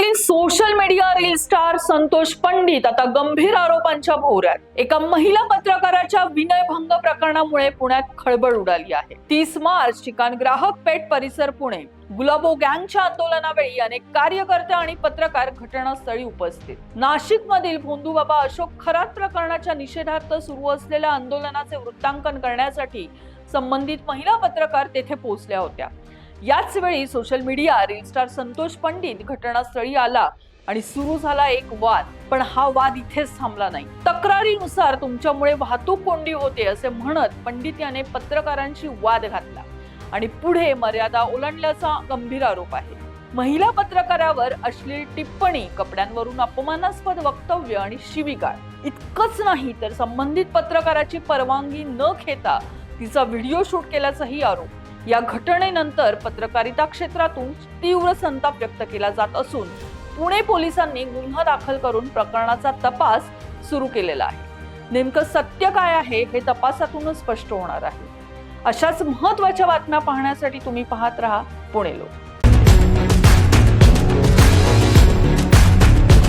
पुण्यातील social media reel star Santosh Pandit आता गंभीर आरोपांच्या भोवऱ्यात. एका महिला पत्रकाराच्या विनयभंग प्रकरणामुळे पुण्यात खळबळ उडाली आहे. 30 मार्च ठिकाण ग्राहक पेठ परिसर पुणे. गुलाबो गँगच्या आंदोलनावेळी अनेक कार्यकर्ते आणि पत्रकार घटनास्थळी उपस्थित. नाशिक मधील भोंदूबाबा अशोक खरात प्रकरणाच्या निषेधार्थ सुरू असलेल्या आंदोलनाचे वृत्तांकन करण्यासाठी संबंधित महिला पत्रकार तेथे पोहोचल्या होत्या. याच वेळी social media reel star Santosh Pandit घटनास्थळी आला आणि सुरू झाला एक वाद. पण हा वाद इथेच थांबला नाही. तक्रारीनुसार तुमच्यामुळे वाहतूक कोंडी होते असे म्हणत पंडित याने पत्रकारांशी वाद घातला आणि पुढे मर्यादा ओलांडल्याचा गंभीर आरोप आहे. महिला पत्रकारावर अश्लील टिप्पणी, कपड्यांवरून अपमानास्पद वक्तव्य आणि शिवीगाळ इतकंच नाही तर संबंधित पत्रकाराची परवानगी न घेता तिचा व्हिडिओ शूट केल्याचाही आरोप. या घटनेनंतर पत्रकारिता क्षेत्रातून तीव्र संताप व्यक्त केला जात असून पुणे पोलिसांनी गुन्हा दाखल करून प्रकरणाचा तपास सुरू केलेला आहे. नेमकं सत्य काय आहे हे तपासातूनच स्पष्ट होणार आहे. अशाच महत्त्वाच्या बातम्या पाहण्यासाठी तुम्ही पाहत राहा पुणे लोक.